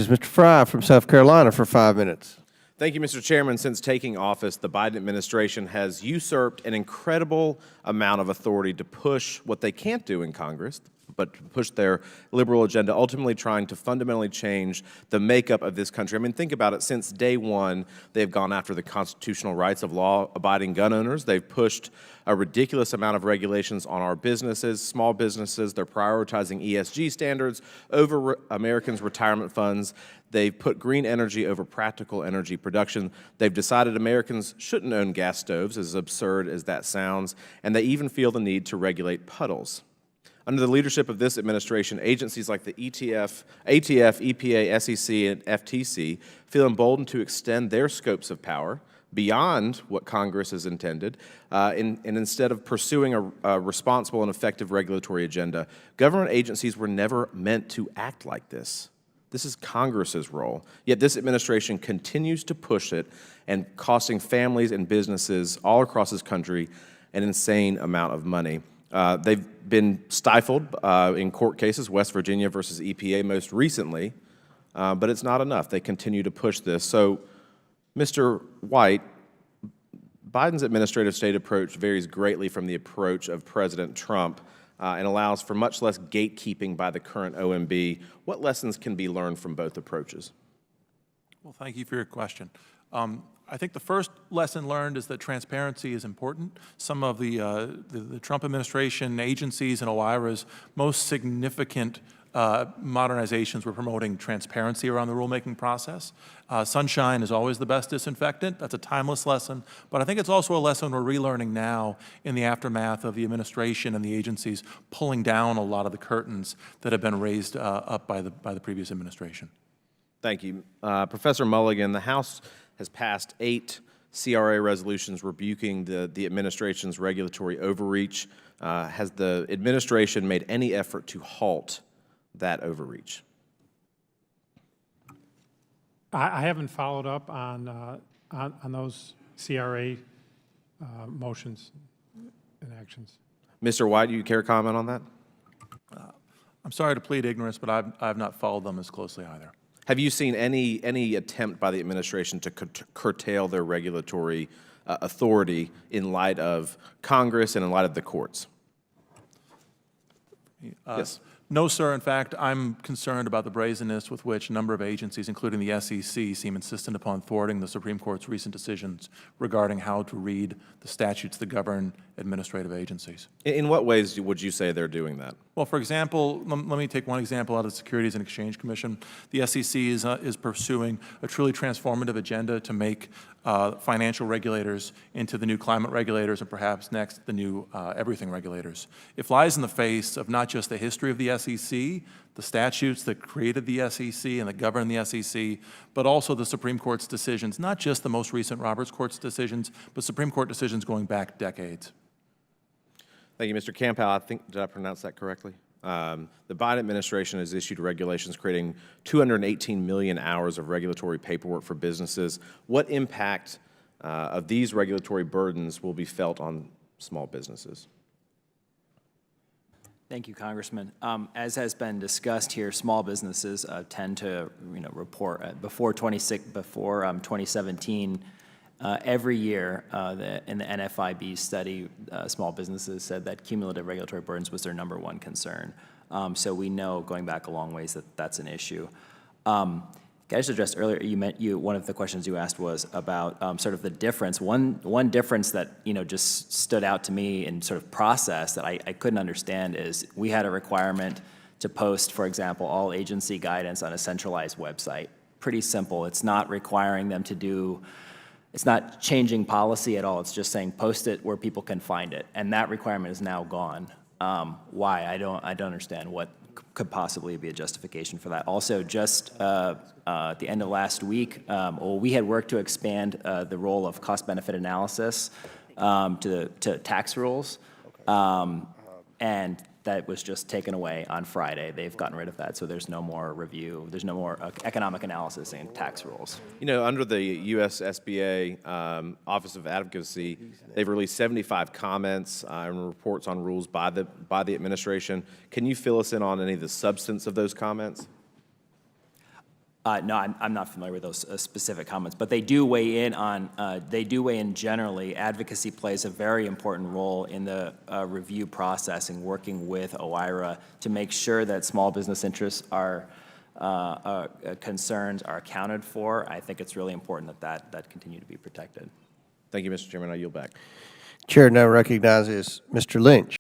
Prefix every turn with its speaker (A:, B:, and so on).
A: Is Mr. Fry from South Carolina for 5 minutes.
B: Thank you, Mr. Chairman. Since taking office, the Biden administration has usurped an incredible amount of authority to push what they can't do in Congress, but to push their liberal agenda, ultimately trying to fundamentally change the makeup of this country. I mean, think about it. Since day one, they've gone after the constitutional rights of law-abiding gun owners. They've pushed a ridiculous amount of regulations on our businesses, small businesses. They're prioritizing ESG standards over Americans' retirement funds. They've put green energy over practical energy production. They've decided Americans shouldn't own gas stoves, as absurd as that sounds, and they even feel the need to regulate puddles. Under the leadership of this administration, agencies like the ATF, EPA, SEC, and FTC feel emboldened to extend their scopes of power beyond what Congress has intended, and instead of pursuing a responsible and effective regulatory agenda. Government agencies were never meant to act like this. This is Congress's role, yet this administration continues to push it and costing families and businesses all across this country an insane amount of money. They've been stifled in court cases, West Virginia versus EPA most recently, but it's not enough. They continue to push this. So, Mr. White, Biden's administrative state approach varies greatly from the approach of President Trump and allows for much less gatekeeping by the current OMB. What lessons can be learned from both approaches?
C: Well, thank you for your question. I think the first lesson learned is that transparency is important. Some of the Trump administration agencies and OIRA's most significant modernizations were promoting transparency around the rulemaking process. Sunshine is always the best disinfectant. That's a timeless lesson. But I think it's also a lesson we're relearning now in the aftermath of the administration and the agencies pulling down a lot of the curtains that have been raised up by the previous administration.
B: Thank you. Professor Mulligan, the House has passed 8 CRA resolutions rebuking the administration's regulatory overreach. Has the administration made any effort to halt that overreach?
D: I haven't followed up on those CRA motions and actions.
B: Mr. White, do you care to comment on that?
C: I'm sorry to plead ignorance, but I've not followed them as closely either.
B: Have you seen any attempt by the administration to curtail their regulatory authority in light of Congress and in light of the courts? Yes.
C: No, sir. In fact, I'm concerned about the brazenness with which a number of agencies, including the SEC, seem insistent upon thwarting the Supreme Court's recent decisions regarding how to read the statutes that govern administrative agencies.
B: In what ways would you say they're doing that?
C: Well, for example, let me take one example out of the Securities and Exchange Commission. The SEC is pursuing a truly transformative agenda to make financial regulators into the new climate regulators and perhaps next the new everything regulators. It flies in the face of not just the history of the SEC, the statutes that created the SEC and that govern the SEC, but also the Supreme Court's decisions, not just the most recent Roberts Court's decisions, but Supreme Court decisions going back decades.
B: Thank you, Mr. Campbell. Did I pronounce that correctly? The Biden administration has issued regulations creating 218 million hours of regulatory paperwork for businesses. What impact of these regulatory burdens will be felt on small businesses?
E: Thank you, Congressman. As has been discussed here, small businesses tend to, report before 2017. Every year in the NFIB study, small businesses said that cumulative regulatory burdens was their #1 concern. So we know, going back a long ways, that that's an issue. Can I just address earlier, one of the questions you asked was about sort of the difference. One difference that just stood out to me in sort of process that I couldn't understand is we had a requirement to post, for example, all agency guidance on a centralized website. Pretty simple. It's not requiring them to do. It's not changing policy at all. It's just saying post it where people can find it, and that requirement is now gone. Why? I don't understand what could possibly be a justification for that. Also, just at the end of last week, we had worked to expand the role of cost-benefit analysis to tax rules, and that was just taken away on Friday. They've gotten rid of that, so there's no more review. There's no more economic analysis in tax rules.
B: Under the U.S. SBA Office of Advocacy, they've released 75 comments and reports on rules by the administration. Can you fill us in on any of the substance of those comments?
E: No, I'm not familiar with those specific comments, but they do weigh in on, generally. Advocacy plays a very important role in the review process and working with OIRA to make sure that small business interests are, concerns are accounted for. I think it's really important that continue to be protected.
B: Thank you, Mr. Chairman. I yield back.
A: Chair now recognizes Mr. Lynch.